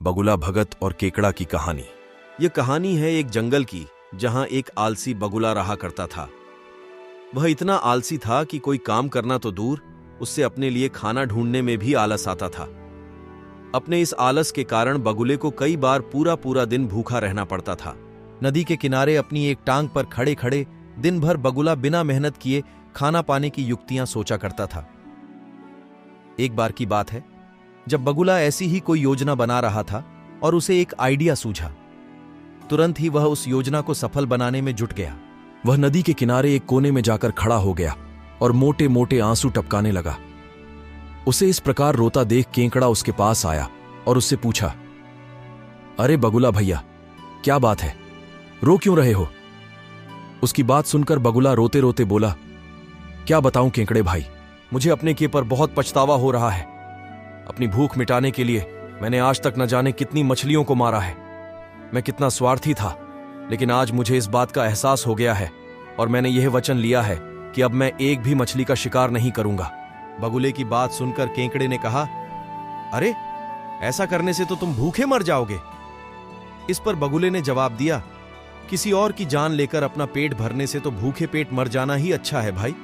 बगुला भगत और केकड़ा की कहानी। यह कहानी है एक जंगल की, जहां एक आलसी बगुला रहा करता था। वह इतना आलसी था कि कोई काम करना तो दूर, उससे अपने लिए खाना ढूंढने में भी आलस आता था। अपने इस आलस के कारण बगुले को कई बार पूरा पूरा दिन भूखा रहना पड़ता था। नदी के किनारे अपनी एक टांग पर खड़े खड़े दिन भर बगुला बिना मेहनत किए खाना पाने की युक्तियां सोचा करता था। एक बार की बात है, जब बगुला ऐसी ही कोई योजना बना रहा था और उसे एक आइडिया सूझा। तुरंत ही वह उस योजना को सफल बनाने में जुट गया। वह नदी के किनारे एक कोने में जाकर खड़ा हो गया और मोटे मोटे आंसू टपकाने लगा। उसे इस प्रकार रोता देख केकड़ा उसके पास आया और उससे पूछा, अरे बगुला भैया, क्या बात है, रो क्यों रहे हो? उसकी बात सुनकर बगुला रोते रोते बोला, क्या बताऊं केकड़े भाई, मुझे अपने के पर बहुत पछतावा हो रहा है। अपनी भूख मिटाने के लिए मैंने आज तक न जाने कितनी मछलियों को मारा है। मैं कितना स्वार्थी था, लेकिन आज मुझे इस बात का एहसास हो गया है और मैंने यह वचन लिया है कि अब मैं एक भी मछली का शिकार नहीं करूंगा। बगुले की बात सुनकर केकड़े ने कहा, अरे ऐसा करने से तो तुम भूखे मर जाओगे। इस पर बगुले ने जवाब दिया, किसी और की जान लेकर अपना पेट भरने से तो भूखे पेट मर जाना ही अच्छा है भाई।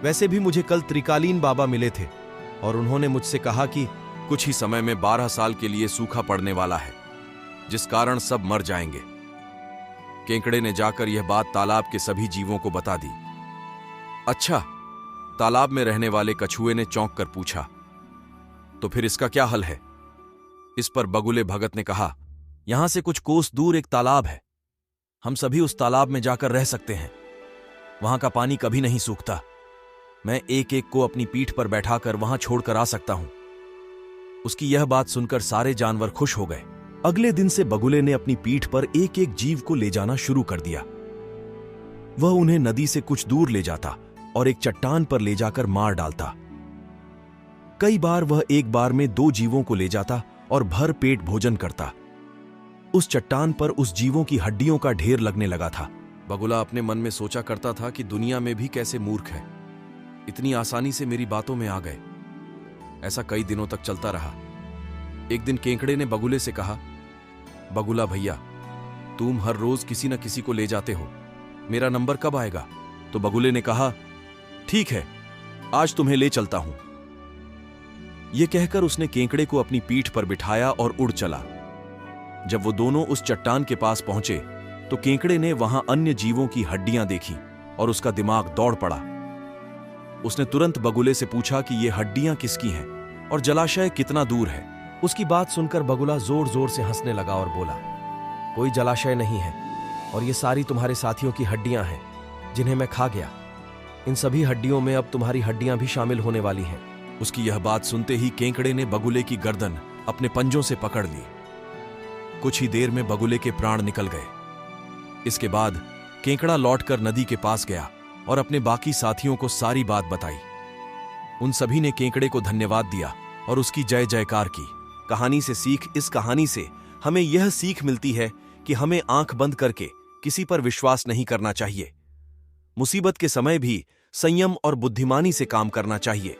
वैसे भी मुझे कल त्रिकालीन बाबा मिले थे और उन्होंने मुझसे कहा कि कुछ ही समय में 12 साल के लिए सूखा पड़ने वाला है, जिस कारण सब मर जाएंगे। केकड़े ने जाकर यह बात तालाब के सभी जीवों को बता दी। अच्छा, तालाब में रहने वाले कछुए ने चौंक कर पूछा, तो फिर इसका क्या हल है? इस पर बगुले भगत ने कहा, यहां से कुछ कोस दूर एक तालाब है। हम सभी उस तालाब में जाकर रह सकते हैं। वहां का पानी कभी नहीं सूखता। मैं एक एक को अपनी पीठ पर बैठाकर वहां छोड़कर आ सकता हूं। उसकी यह बात सुनकर सारे जानवर खुश हो गए। अगले दिन से बगुले ने अपनी पीठ पर एक एक जीव को ले जाना शुरू कर दिया। वह उन्हें नदी से कुछ दूर ले जाता और एक चट्टान पर ले जाकर मार डालता। कई बार वह एक बार में 2 जीवों को ले जाता और भर पेट भोजन करता। उस चट्टान पर उस जीवों की हड्डियों का ढेर लगने लगा था। बगुला अपने मन में सोचा करता था कि दुनिया में भी कैसे मूर्ख है, इतनी आसानी से मेरी बातों में आ गए। ऐसा कई दिनों तक चलता रहा। एक दिन केकड़े ने बगुले से कहा, बगुला भैया, तुम हर रोज किसी न किसी को ले जाते हो, मेरा नंबर कब आएगा? तो बगुले ने कहा, ठीक है, आज तुम्हें ले चलता हूं। यह कहकर उसने केकड़े को अपनी पीठ पर बिठाया और उड़ चला। जब वो दोनों उस चट्टान के पास पहुंचे तो केकड़े ने वहां अन्य जीवों की हड्डियां देखी और उसका दिमाग दौड़ पड़ा। उसने तुरंत बगुले से पूछा कि ये हड्डियां किसकी हैं और जलाशय कितना दूर है। उसकी बात सुनकर बगुला जोर जोर से हंसने लगा और बोला, कोई जलाशय नहीं है और ये सारी तुम्हारे साथियों की हड्डियां हैं जिन्हें मैं खा गया। इन सभी हड्डियों में अब तुम्हारी हड्डियां भी शामिल होने वाली हैं। उसकी यह बात सुनते ही केकड़े ने बगुले की गर्दन अपने पंजों से पकड़ ली। कुछ ही देर में बगुले के प्राण निकल गए। इसके बाद केकड़ा लौटकर नदी के पास गया और अपने बाकी साथियों को सारी बात बताई। उन सभी ने केकड़े को धन्यवाद दिया और उसकी जय जयकार की। कहानी से सीख, इस कहानी से हमें यह सीख मिलती है कि हमें आंख बंद करके किसी पर विश्वास नहीं करना चाहिए। मुसीबत के समय भी संयम और बुद्धिमानी से काम करना चाहिए।